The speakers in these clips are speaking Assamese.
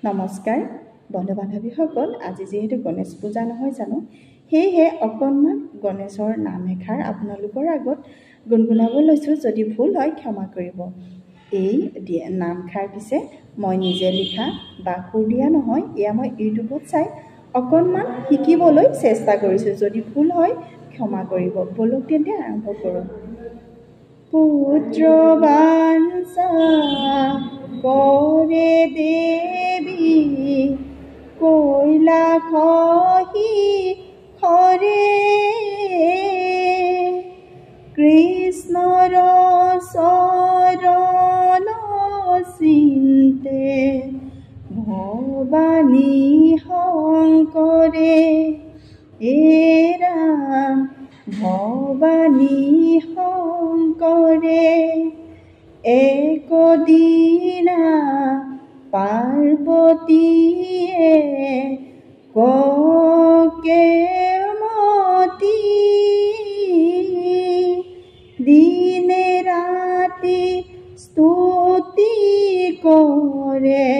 নমস্কাৰ বন্ধু বান্ধৱীসকল, আজি যিহেতু গণেশ পূজা নহয় জানো, সেয়েহে অকণমান গণেশৰ নাম এষাৰ আপোনালোকৰ আগত গুণগুণাব লৈছোঁ। যদি ভুল হয় ক্ষমা কৰিব। এই নামষাৰ পিছে মই নিজে লিখা বা সুৰ দিয়া নহয়, এয়া মই ইউটিউবত চাই অকণমান শিকিবলৈ চেষ্টা কৰিছোঁ। যদি ভুল হয় ক্ষমা কৰিব। বলক তেন্তে আৰম্ভ কৰোঁ। পুত্ৰ বাঞ্ছা কৰে দেৱী কৈলাসী খৰে, কৃষ্ণৰ চৰণ চিন্তে ভৱানী শংকৰে। হে ৰাম ভৱানী শংকৰে, একদিনা পাৰ্বতীয়ে কেমতি, দিনে ৰাতি স্তুতি কৰে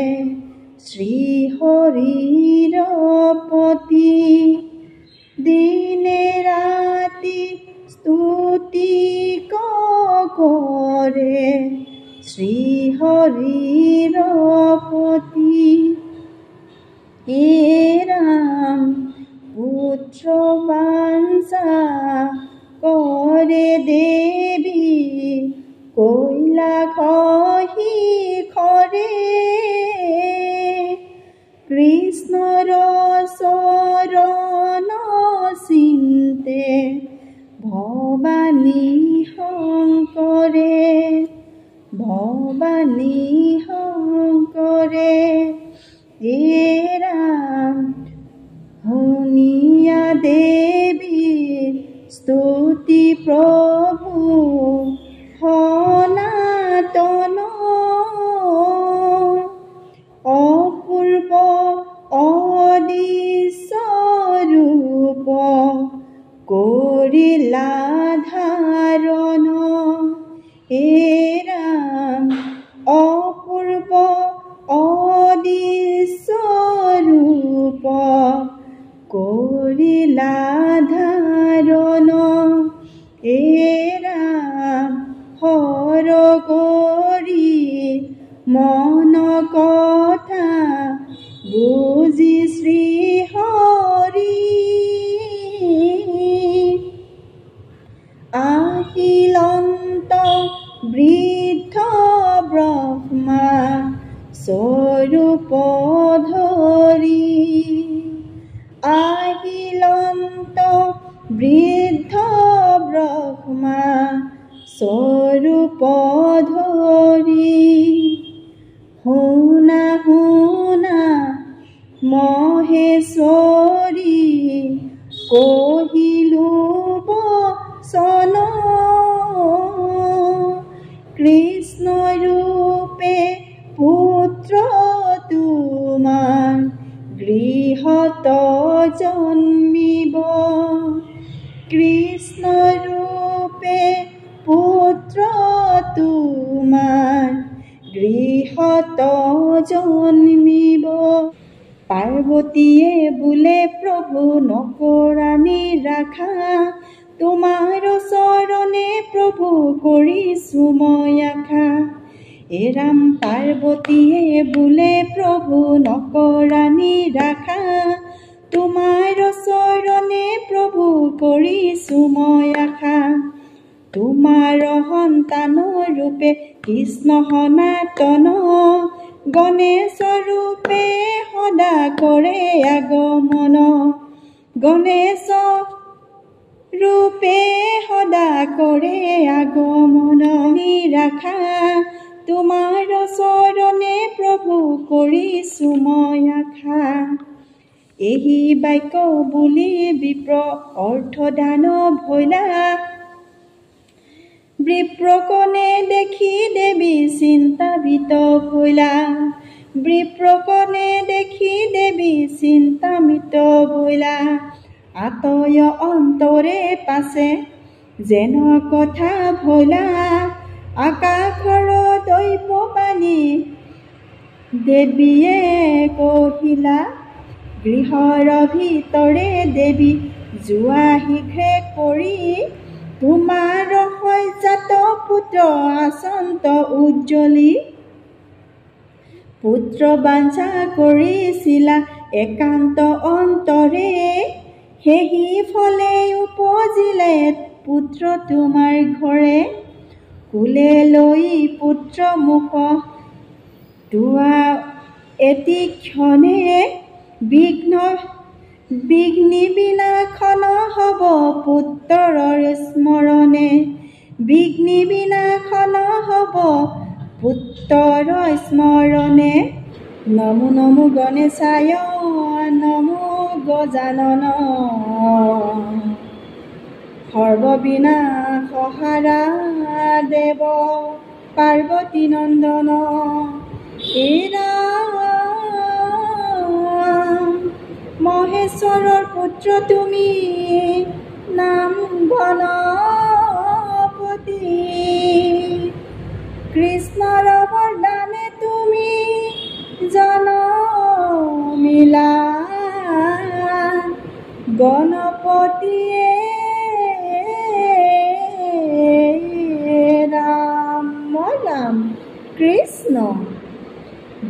শ্ৰীহৰিৰ পতি। দিনে ৰাতি স্তুতি কৰে শ্ৰীহৰিৰ পতি। হে ৰাম পুত্ৰ বাঞ্ছা কৰে দেৱী কৈলাসী খৰে, কৃষ্ণৰ চৰণ চিন্তে ভৱানী শংকৰে। ভৱানী শংকৰে, হে ৰাম শুনিয়া দেৱীৰ স্তুতি প্ৰভু সনাতন, অপূৰ্ব অদৃশ্য ৰূপ কৰিলা ধাৰণ। হে ৰাম অপূৰ্ব অদৃশ্য ৰূপ কৰিলা ধাৰণ। হে ৰাম হৰ কৰি মন কথা বুজি শ্ৰীহৰি, আহিলন্ত বৃদ্ধ ব্ৰহ্মা স্বৰূপ ধৰি। আহিলন্ত বৃদ্ধ ব্ৰহ্মা স্বৰূপ ধৰি, শুনা শুনা মহেশ্বৰী কহিলো বচন, কৃষ্ণ ৰূপে পুত্ৰ তোমাৰ গৃহত জন্মিব। কৃষ্ণ ৰূপে পুত্ৰ তোমাৰ গৃহত জন্মিব। পাৰ্বতীয়ে বোলে প্ৰভু নকৰা নিৰাশা, তোমাৰ চৰণে প্ৰভু কৰিছো মই আশা। হে ৰাম পাৰ্বতীয়ে বোলে প্ৰভু নকৰা নিৰাশা, তোমাৰ চৰণে প্ৰভু কৰিছো মই আশা। তোমাৰ সন্তান ৰূপে কৃষ্ণ সনাতন, গণেশ ৰূপে সদা কৰে আগমন। গণেশ ৰূপে সদা কৰে আগমন, নিৰাশা তোমাৰ চৰণে প্ৰভু কৰিছো মই আশা। এই বাক্য বুলি বিপ্ৰ অৰ্থদান ভৈলা, বিপ্ৰকণে দেখি দেৱী চিন্তাভিত ভৈলা। বিপ্ৰকণে দেখি দেৱী চিন্তামিত ভৈলা, আতয় অন্তৰে পাছে যেন কথা ভৈলা। আকাশৰ দৈৱ বাণী দেৱীয়ে কহিলা গৃহৰ ভিতৰে দেৱী যোৱা শীঘ্ৰে কৰি তোমাৰ সজ্জাত পুত্ৰ আচন্ত উজ্জ্বলি পুত্ৰ বাঞ্ছা কৰিছিলা একান্ত অন্তৰে সেহি ফলে উপজিলে পুত্ৰ তোমাৰ ঘৰে কুলে লৈ পুত্ৰ মুখ তোৱা এটি ক্ষণে বিঘ্নি বিনাশন হব পুত্ৰৰ স্মৰণে বিঘ্নি বিনাশন হব পুত্ৰৰ স্মৰণে নমো নমো গণেশায় নমো গজানন সৰ্ববিনাশহাৰা দেৱ পাৰ্বতী নন্দন মহেশ্বৰৰ পুত্ৰ তুমি নাম গণপতি কৃষ্ণৰ বৰদানে তুমি জনমিলা গণপতিয়ে ৰাম ৰাম কৃষ্ণ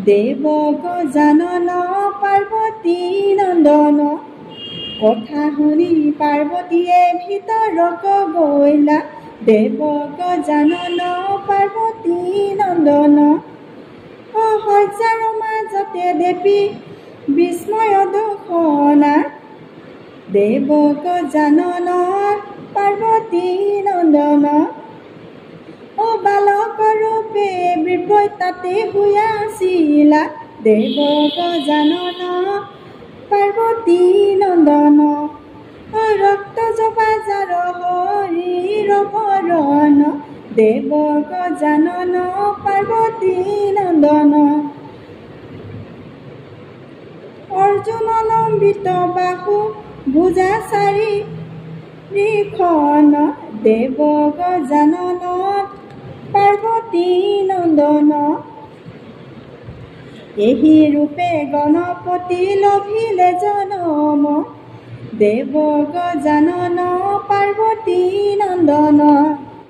দেৱ গজানন পাৰ্বতী নন্দন কথা শুনি পাৰ্বতীয়ে ভিতৰক গৈলা দেৱ গজানন পাৰ্বতী নন্দন সজ্জাৰ মাজতে দেৱী বিস্ময় দৰ্শনা দেৱ গজানন পাৰ্বতী নন্দন বালক ৰূপে বিভ্ৰই তাতে শুই আছিলা দেৱ গজানন পাৰ্বতী নন্দন ৰক্ত জবাজাৰ হৰিৰ বৰণ দেৱ গজানন পাৰ্বতী নন্দন অৰ্জুন লম্বিত বাহু ভুজা চাৰি খন দেৱ গজানন পাৰ্বতী নন্দন এহি ৰূপে গণপতি লভিলে জনম দেৱ গজানন পাৰ্বতী নন্দন